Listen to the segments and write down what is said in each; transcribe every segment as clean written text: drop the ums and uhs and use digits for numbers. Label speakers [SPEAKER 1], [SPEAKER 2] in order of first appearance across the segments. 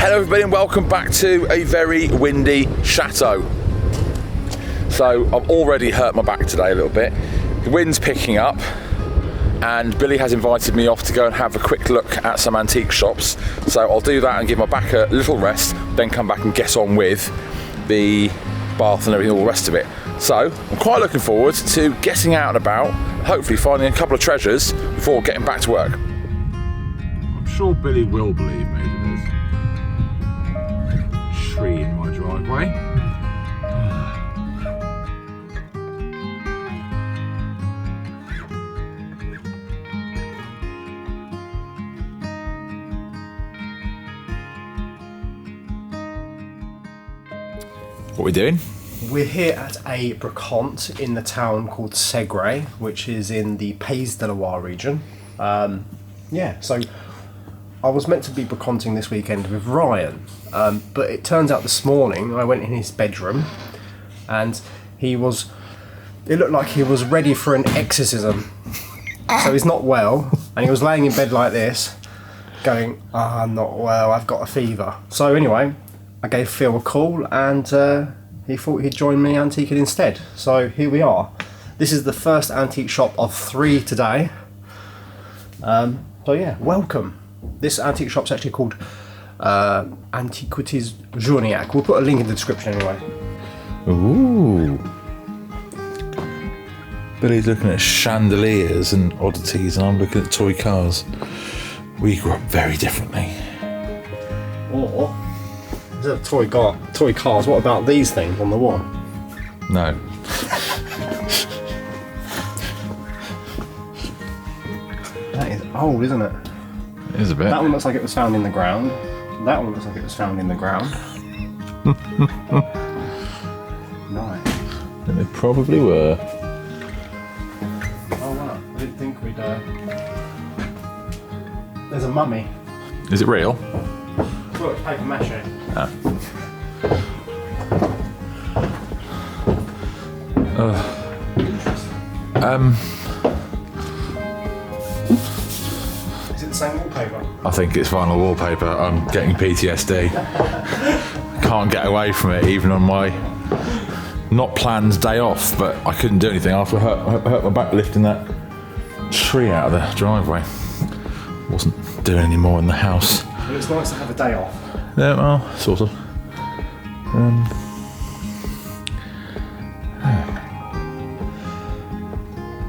[SPEAKER 1] Hello everybody and welcome back to a very windy chateau. So I've already hurt my back today a little bit. The wind's picking up and Billy has invited me off to go and have a quick look at some antique shops. So I'll do that and give my back a little rest, then come back and get on with the bath and everything, all the rest of it. So I'm quite looking forward to getting out and about, hopefully finding a couple of treasures before getting back to work. I'm sure Billy will believe me that there's a tree in my driveway. What are we doing?
[SPEAKER 2] We're here at a brocante in the town called Segre, which is in the Pays de Loire region. So I was meant to be brocanting this weekend with Ryan, but it turns out this morning I went in his bedroom and it looked like he was ready for an exorcism. So he's not well, and he was laying in bed like this, going, I'm not well, I've got a fever. So anyway, I gave Phil a call and he thought he'd join me antiquing instead. So here we are. This is the first antique shop of 3 today. So yeah, welcome. This antique shop's actually called Antiquities Journiac. We'll put a link in the description anyway.
[SPEAKER 1] Ooh. Billy's looking at chandeliers and oddities and I'm looking at toy cars. We grew up very differently.
[SPEAKER 2] Or instead of toy cars, what about these things on the wall?
[SPEAKER 1] No.
[SPEAKER 2] That is old, isn't it?
[SPEAKER 1] It is a bit.
[SPEAKER 2] That one looks like it was found in the ground. That one looks like it was found in the ground. Nice.
[SPEAKER 1] They probably were.
[SPEAKER 2] Oh wow, I didn't think we'd... There's a mummy.
[SPEAKER 1] Is it real?
[SPEAKER 2] Well, it's paper mache.
[SPEAKER 1] Ah.
[SPEAKER 2] Is it the same wallpaper?
[SPEAKER 1] I think it's vinyl wallpaper. I'm getting PTSD. Can't get away from it even on my not planned day off, but I couldn't do anything after I hurt my back lifting that tree out of the driveway. Wasn't doing any more in the house.
[SPEAKER 2] Well, it's nice to have a day off.
[SPEAKER 1] Yeah, well, sort of.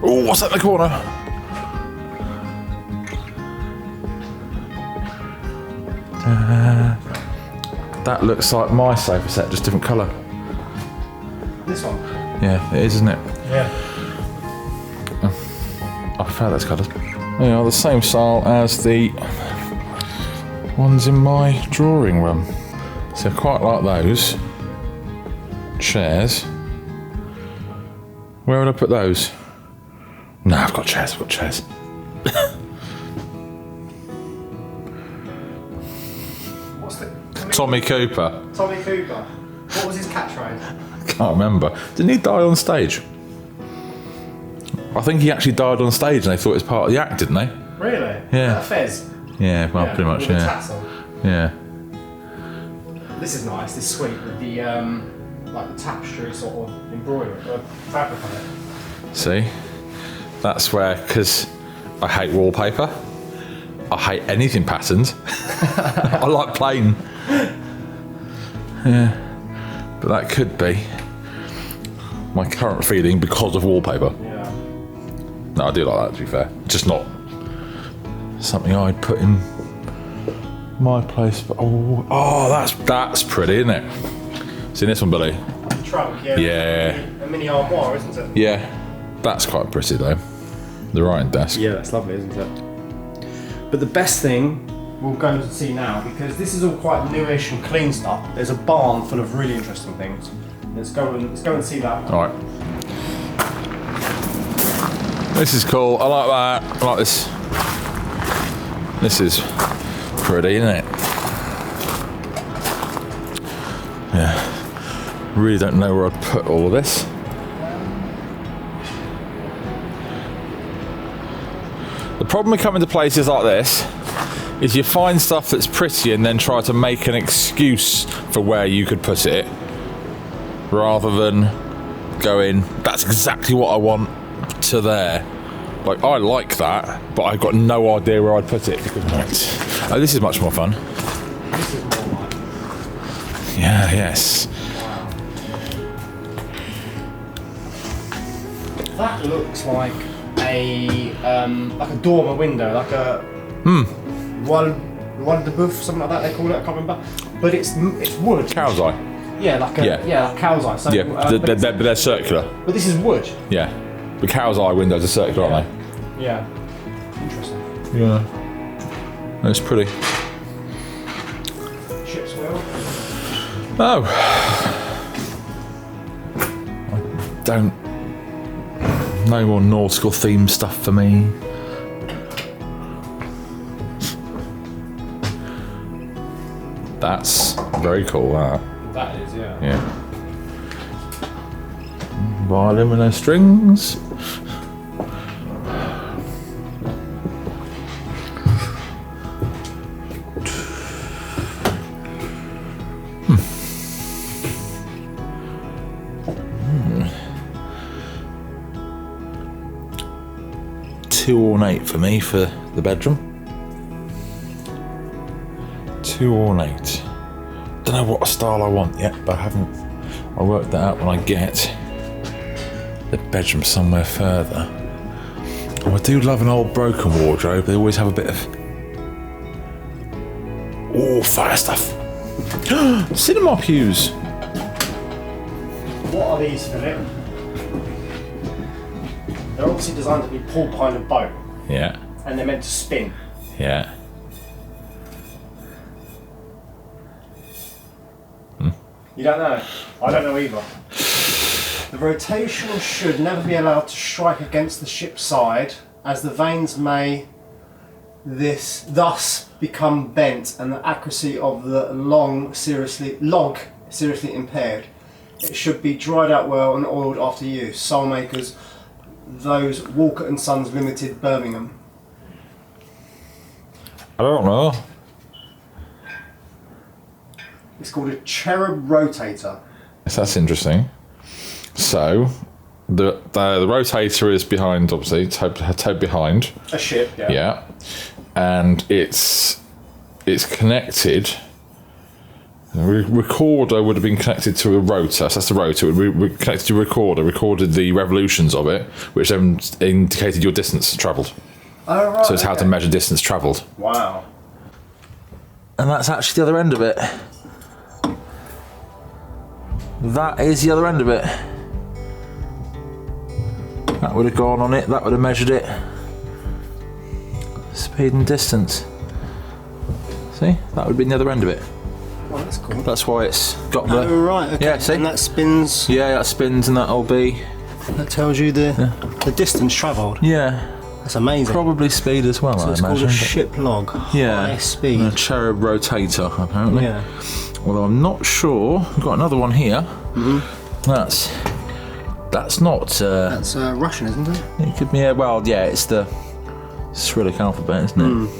[SPEAKER 1] Oh, what's that in the corner? That looks like my sofa set, just different colour.
[SPEAKER 2] This one?
[SPEAKER 1] Yeah, it is, isn't it?
[SPEAKER 2] Yeah.
[SPEAKER 1] I prefer those colours. They are the same style as the ones in my drawing room. So I quite like those. Chairs. Where would I put those? No, I've got chairs.
[SPEAKER 2] What's the...
[SPEAKER 1] Tommy Cooper.
[SPEAKER 2] Tommy Cooper. What was his catchphrase?
[SPEAKER 1] Can't remember. Didn't he die on stage? I think he actually died on stage and they thought it was part of the act, didn't they?
[SPEAKER 2] Really?
[SPEAKER 1] Yeah.
[SPEAKER 2] Fez?
[SPEAKER 1] Yeah, well, pretty much,
[SPEAKER 2] with the
[SPEAKER 1] yeah.
[SPEAKER 2] tassel.
[SPEAKER 1] Yeah.
[SPEAKER 2] This is nice, this suite with the like the tapestry sort of embroidery, fabric on it.
[SPEAKER 1] See? That's where, because I hate wallpaper. I hate anything patterned. I like plain. Yeah. But that could be my current feeling because of wallpaper.
[SPEAKER 2] Yeah.
[SPEAKER 1] No, I do like that, to be fair. Just not something I'd put in my place. But oh, that's pretty, isn't it? Seen this one, Billy?
[SPEAKER 2] The trunk, yeah.
[SPEAKER 1] Yeah.
[SPEAKER 2] A mini armoire, isn't it?
[SPEAKER 1] Yeah. That's quite pretty, though. The writing desk.
[SPEAKER 2] Yeah, that's lovely, isn't it? But the best thing we'll go and see now, because this is all quite newish and clean stuff. There's a barn full of really interesting things. Let's go and see that.
[SPEAKER 1] All right. This is cool. I like that. I like this. This is pretty, isn't it? Yeah. Really don't know where I'd put all of this. The problem with coming to places like this is you find stuff that's pretty and then try to make an excuse for where you could put it, rather than going, that's exactly what I want, to there. Like, I like that, but I've got no idea where I'd put it. Oh, this is much more fun.
[SPEAKER 2] This is more like...
[SPEAKER 1] Yeah, yes.
[SPEAKER 2] That looks like a dormer window, like a one de boeuf, something like that they call it. I can't remember. But it's wood.
[SPEAKER 1] Cow's eye.
[SPEAKER 2] Yeah, like cow's eye. So,
[SPEAKER 1] Yeah, but they're circular.
[SPEAKER 2] But this is wood.
[SPEAKER 1] Yeah, but cow's eye windows are circular, aren't
[SPEAKER 2] Yeah. Interesting.
[SPEAKER 1] they? Yeah. That's pretty.
[SPEAKER 2] Ship's wheel.
[SPEAKER 1] Oh. I don't. No more nautical themed stuff for me. That's very cool, that.
[SPEAKER 2] That is, yeah.
[SPEAKER 1] Yeah. Violin with no strings. Too ornate for me for the bedroom. Too ornate. Don't know what style I want yet, but I worked that out when I get the bedroom somewhere further. Oh, I do love an old broken wardrobe. They always have a bit of fire stuff. Cinema pews.
[SPEAKER 2] What are these, Philip? They're obviously designed to be pulled behind a boat,
[SPEAKER 1] Yeah,
[SPEAKER 2] and they're meant to spin.
[SPEAKER 1] yeah.
[SPEAKER 2] You don't know? I don't know either. The rotation should never be allowed to strike against the ship's side, as the vanes may thus become bent and the accuracy of the log seriously impaired. It should be dried out well and oiled after use. Sail makers, those Walker and Sons Limited, Birmingham.
[SPEAKER 1] I don't know.
[SPEAKER 2] It's called a cherub rotator.
[SPEAKER 1] So that's interesting. So the rotator is behind, obviously, towed behind.
[SPEAKER 2] A ship, yeah.
[SPEAKER 1] Yeah, and it's connected. The recorder would have been connected to a rotor. So that's the rotor. It would be connected to a recorder. Recorded the revolutions of it, which then indicated your distance travelled.
[SPEAKER 2] Oh, right.
[SPEAKER 1] So it's how to measure distance travelled.
[SPEAKER 2] Wow.
[SPEAKER 1] And that's actually the other end of it. That is the other end of it. That would have gone on it, that would have measured it. Speed and distance. See? That would have been the other end of it.
[SPEAKER 2] Oh, that's cool.
[SPEAKER 1] That's why it's got the...
[SPEAKER 2] Oh, right, okay.
[SPEAKER 1] Yeah, see?
[SPEAKER 2] And that spins...
[SPEAKER 1] Yeah, that spins and that'll be...
[SPEAKER 2] That tells you the distance travelled.
[SPEAKER 1] Yeah.
[SPEAKER 2] That's amazing.
[SPEAKER 1] Probably speed as well,
[SPEAKER 2] So
[SPEAKER 1] I
[SPEAKER 2] it's
[SPEAKER 1] imagine.
[SPEAKER 2] called a ship log.
[SPEAKER 1] Yeah.
[SPEAKER 2] High speed.
[SPEAKER 1] A cherub rotator, apparently.
[SPEAKER 2] Yeah.
[SPEAKER 1] Although I'm not sure. We've got another one here. Mm-hmm. That's not...
[SPEAKER 2] That's Russian, isn't it?
[SPEAKER 1] It could be... well, yeah, it's the Cyrillic alphabet, isn't it?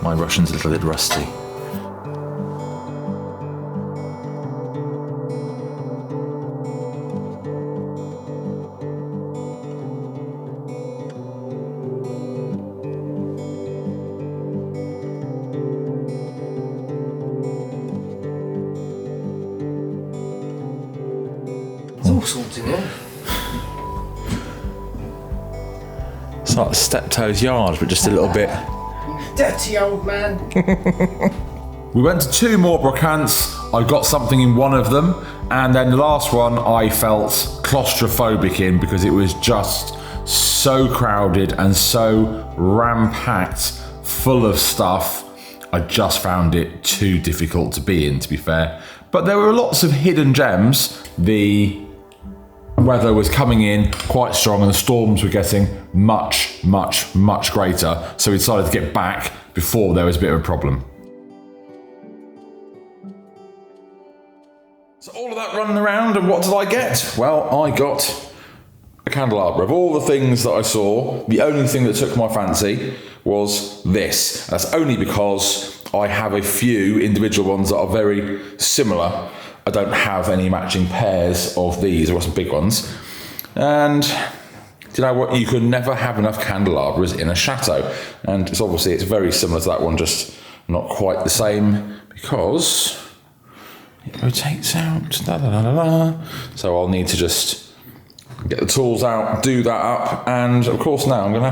[SPEAKER 1] My Russian's a little bit rusty.
[SPEAKER 2] There's all sorts in here.
[SPEAKER 1] It's like Steptoe's Yard, but just a little bit...
[SPEAKER 2] Dirty old man.
[SPEAKER 1] We went to two more brocants. I got something in one of them, and then the last one I felt claustrophobic in because it was just so crowded and so ram-packed full of stuff. I just found it too difficult to be in, to be fair. But there were lots of hidden gems. The weather was coming in quite strong and the storms were getting much, much, much greater. So we decided to get back before there was a bit of a problem. So all of that running around, and what did I get? Well, I got a candelabra. Of all the things that I saw, the only thing that took my fancy was this. That's only because I have a few individual ones that are very similar. I don't have any matching pairs of these. I've got some big ones. And do you know what? You can never have enough candelabras in a chateau. And it's very similar to that one, just not quite the same because it rotates out. So I'll need to just get the tools out, do that up, and of course now I'm going to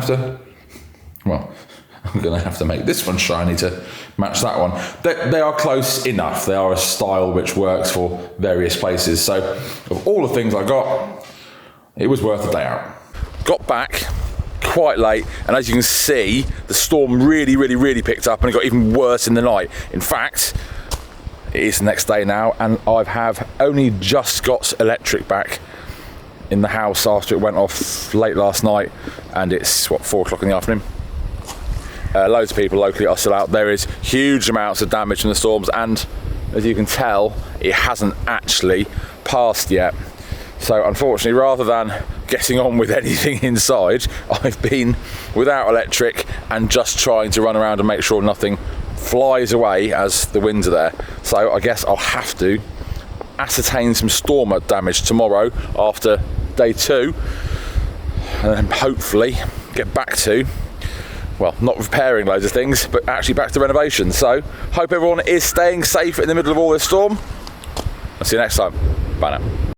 [SPEAKER 1] have to make this one shiny to match that one. They are close enough. They are a style which works for various places. So of all the things I got, it was worth a day out. Got back quite late, and as you can see, the storm really picked up, and it got even worse in the night. In fact, it is the next day now, and I have only just got electric back in the house after it went off late last night, and it's 4 o'clock in the afternoon. Loads of people locally are still out. There is huge amounts of damage from the storms, and as you can tell, it hasn't actually passed yet. So unfortunately, rather than getting on with anything inside, I've been without electric and just trying to run around and make sure nothing flies away as the winds are there. So I guess I'll have to ascertain some storm damage tomorrow after day 2, and then hopefully get back to, well, not repairing loads of things, but actually back to renovation. So hope everyone is staying safe in the middle of all this storm. I'll see you next time. Bye now.